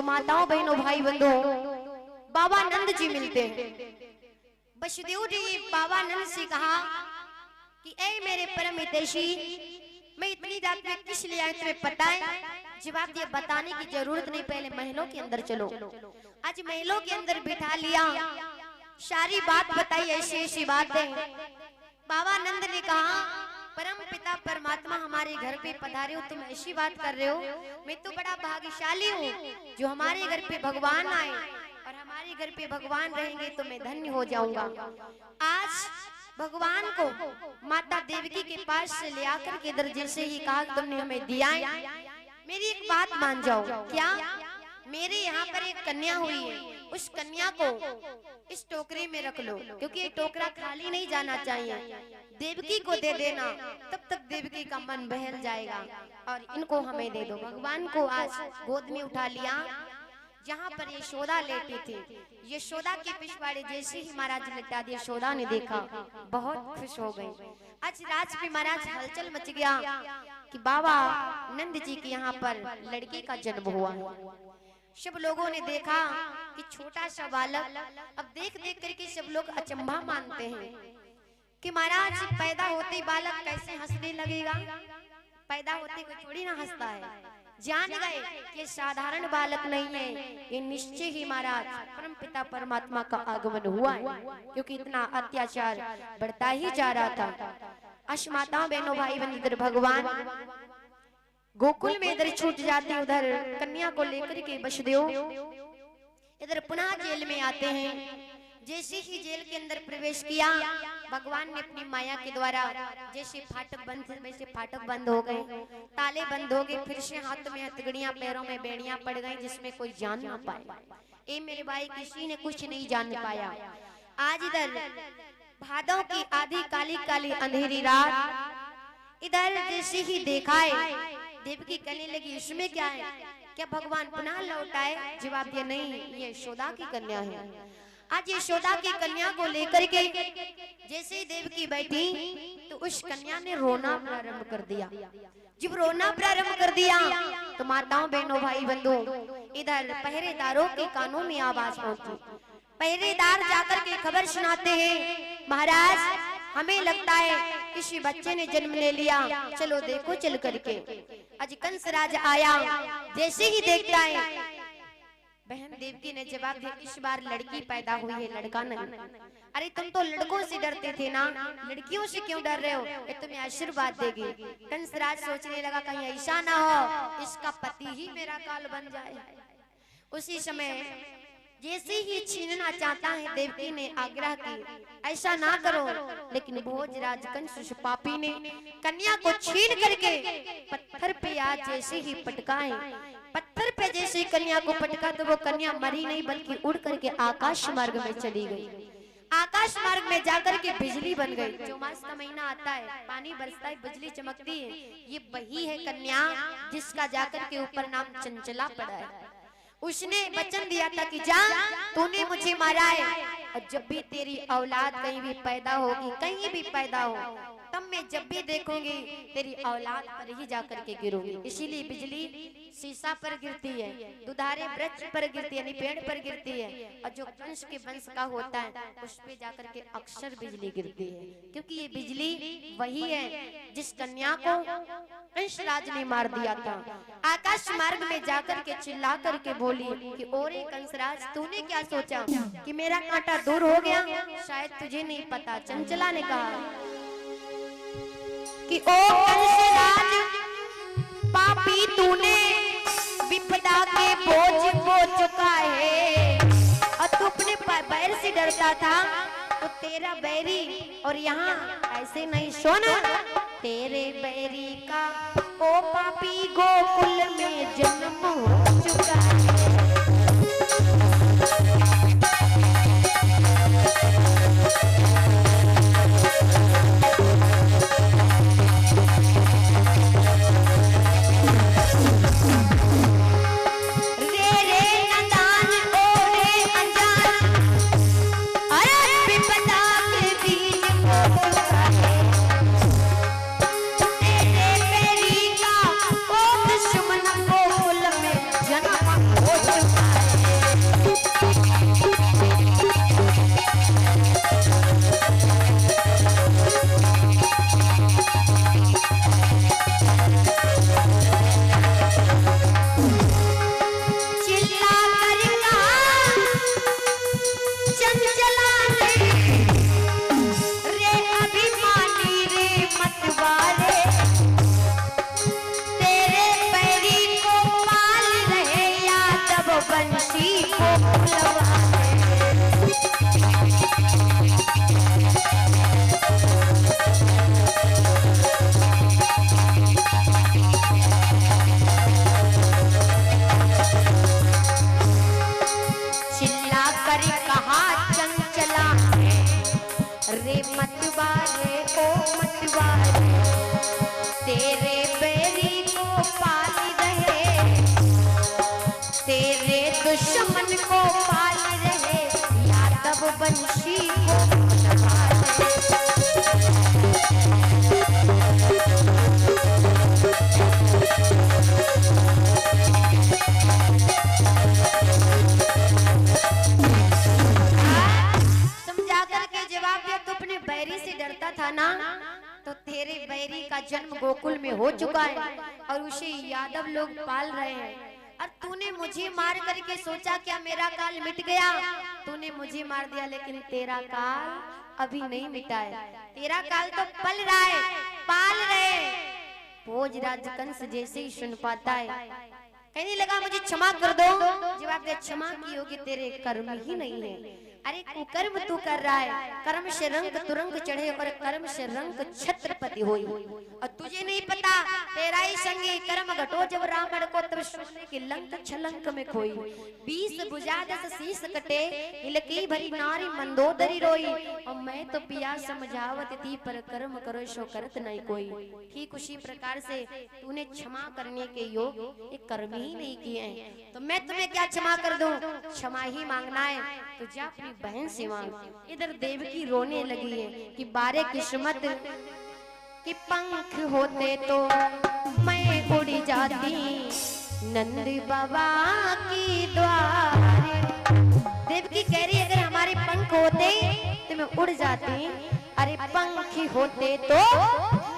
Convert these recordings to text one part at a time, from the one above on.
तो माताओं बहनों भाई बंधुओं बाबा नंद जी मिलते हैं। वसुदेव जी बाबा नंद से कहा कि ऐ मेरे परम हितैषी, मैं इतनी रात में किस लिए आया तुम्हें पता है? जवाब दिया बताने की जरूरत नहीं, पहले महलों के अंदर चलो। आज महलों के अंदर बिठा लिया, सारी बात बताई, ऐसी ऐसी बातें। बाबा नंद ने कहा परम पिता परमात्मा हमारे घर पे पधारे हो, तुम ऐसी बात कर रहे हो? मैं तो बड़ा भाग्यशाली हूँ जो हमारे घर पे भगवान आए, और हमारे घर पे भगवान रहेंगे तो मैं धन्य हो जाऊंगा। आज भगवान को माता देवकी के पास से ले आकर के इधर जैसे ही कहा तुमने हमें दिया है, मेरी एक बात मान जाओ। क्या? मेरे यहाँ पर एक कन्या हुई है, उस कन्या को इस टोकरी में रख लो, क्योंकि ये टोकरा खाली नहीं जाना चाहिए। देवकी को दे देना, तब तक देवकी का मन बहल जाएगा, और इनको हमें दे दो। भगवान को आज गोद में उठा लिया, जहाँ पर यशोदा लेटी थी। यशोदा के पिछवाड़े जैसे ही महाराज लटा दिया, यशोदा ने देखा, बहुत खुश हो गई। आज राज पे महाराज हलचल मच गया कि बाबा नंद जी के यहाँ पर लड़के का जन्म हुआ। सब लोगों ने देखा कि छोटा सा बालक, अब देख देख करके सब लोग अचंभा मानते हैं कि महाराज पैदा होते ही बालक कैसे हंसने लगेगा? पैदा होते कोई थोड़ी ना हंसता है। जान गए कि साधारण बालक नहीं है, ये निश्चय ही महाराज परम पिता परमात्मा का आगमन हुआ है, क्योंकि इतना अत्याचार बढ़ता ही जा रहा था। अश्माताओं बहनों भाई बहन, इधर भगवान गोकुल में इधर छूट जाते, उधर कन्या को लेकर के वसुदेव इधर पुनः जेल में आते हैं। जैसे ही जेल के अंदर प्रवेश किया, भगवान ने अपनी माया के द्वारा जैसे फाटक बंद, वैसे फाटक बंद हो गए, ताले बंद हो गए। फिर से हाथ में हथकड़ियां, पैरों में बेड़ियां पड़ गई, जिसमें कोई जान ना पाए। ए मेरे भाई, किसी ने कुछ नहीं जान पाया। आज इधर भादों की आधी काली काली अंधेरी रात, इधर जैसे ही देखा है, देवकी कहने लगी इसमें क्या है? क्या भगवान पुनः लौट आए? जवाब दिया नहीं, ये यशोदा की कन्या है। आज यशोदा की कन्या को लेकर के जैसे ही देवकी बैठी, तो उस कन्या ने रोना प्रारंभ कर दिया। जब रोना प्रारंभ कर दिया तो माताओं बहनों भाई बंधु, इधर पहरेदारों के कानों में आवाज पहुंची। पहरेदार जाकर के खबर सुनाते हैं, महाराज हमें लगता है किसी बच्चे ने जन्म ले लिया, चलो देखो चल करके। आज कंसराज आया, जैसे ही देखता है, बहन देवकी ने जवाब दिया इस बार लड़की पैदा हुई है, लड़का नहीं। अरे तुम तो लड़कों से डरते थे ना, लड़कियों से क्यों डर रहे हो? ये तुम्हें आशीर्वाद देगी। कंसराज सोचने लगा कहीं ऐसा ना हो इसका पति ही मेरा काल बन जाए। उसी समय जैसे ही छीनना चाहता है, देवकी ने आग्रह की ऐसा ना करो, लेकिन भोजराज कंस पापी ने कन्या को छीन करके पत्थर पे आज जैसे ही पटकाए, पत्थर पे जैसे कन्या को पटका तो वो कन्या मरी नहीं बल्कि उड़ करके आकाश मार्ग में चली गई। आकाश मार्ग में जाकर के बिजली बन गई। चौमास का महीना आता है, पानी बरसता है, बिजली चमकती है, ये वही है कन्या जिसका जाकर के ऊपर नाम चंचला पड़ा है। उसने वचन दिया था कि जा, तूने मुझे मारा है, और जब भी तेरी औलाद कहीं भी पैदा होगी, कहीं भी पैदा हो, तब मैं जब भी देखूंगी तेरी औलाद पर ही जाकर के गिरूंगी। इसीलिए बिजली शीशा पर गिरती है, दुधारे वृक्ष पर गिरती है, यानी पेड़ पर गिरती है, और जो कंस के वंश का होता है उस पे जाकर के अक्सर बिजली गिरती है, क्योंकि ये बिजली वही है जिस कन्या को कंसराज ने मार दिया था। आकाश मार्ग में जाकर के चिल्ला करके बोली कि ओरे कंसराज, तूने क्या सोचा कि मेरा कांटा दूर हो गया? शायद तुझे नहीं पता। चंचला ने कहा कि ओ कंसराज पापी, तूने विपदा के बोझ को चुका है, और तू अपने बैर से डरता था तो तेरा बैरी, और यहाँ ऐसे नहीं, सुन तेरे बैरी का ओ पापी गोकुल में जन्म हो चुका है। बंसी को बुलवाए। चिल्ला कर कहा चंचला रे मतवारे ओ मतवारे, तेरे बैरी को पाल रहे, तेरे दुश्मन को पाल रहे, यादव बंशी को बुलवाए। बैरी से डरता था ना, तो तेरे बैरी का जन्म गोकुल में हो चुका है और उसे यादव लोग पाल रहे हैं। और तूने मुझे मार करके सोचा क्या मेरा काल मिट गया? तूने मुझे मार दिया, लेकिन तेरा काल अभी नहीं मिटा है। तेरा काल तो पल रहा है, पाल रहे। भोजराज कंस जैसे ही सुन पाता है, कहने लगा मुझे क्षमा कर दो। जवाब दे, क्षमा की होगी, तेरे कर्म ही नहीं है। अरे कुकर्म तू कर रहा है, कर्म से रंग तुरंग चढ़े और कर्म से रंग छत्रपति होई। और तुझे नहीं पता तेरा ही संगी कर्म घटो जब रावण को तब सोने की लंक छलंक में खोई। 20 भुजा 10 शीश कटे, इलकी भरी नारी मंदोदरी रोई। और मैं तो पिया समझावत थी पर कर्म करो सो करत नहीं कोई। ठीक उसी प्रकार से तूने क्षमा करने के योग एक कर्म ही नहीं किए हैं, तो मैं तुम्हें क्या क्षमा कर दूं? क्षमा ही मांगना है तो जा अपनी बहन से मांग। इधर देवकी रोने लगी है कि बारे किस्मत कि पंख होते तो मैं उड़ जाती नंद बाबा की द्वारे। देवकी कह रही अगर हमारे पंख होते तो मैं उड़ जाती। अरे पंख होते तो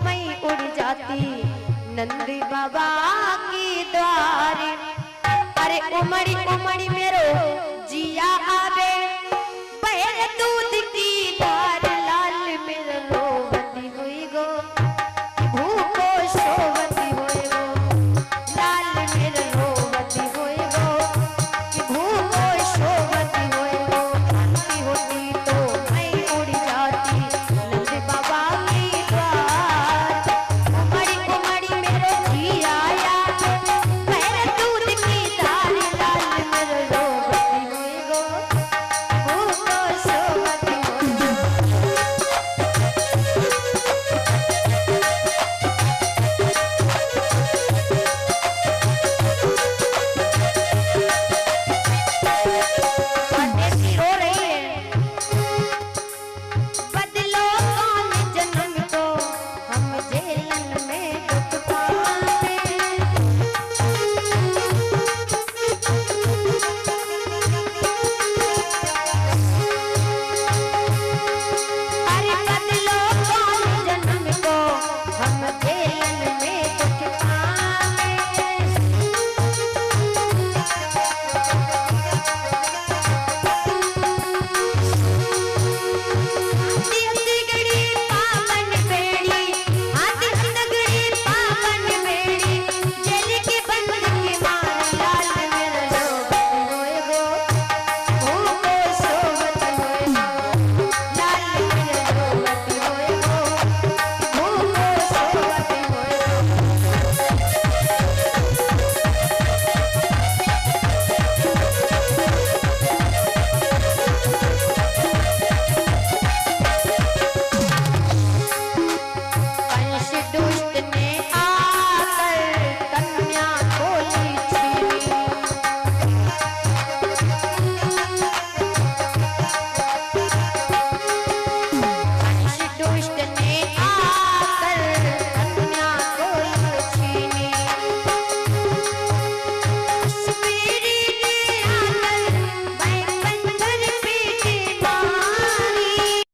मैं उड़ जाती नंद बाबा की द्वारे। अरे उमड़ी उमड़ी मेरो जिया आवे, बहर दूध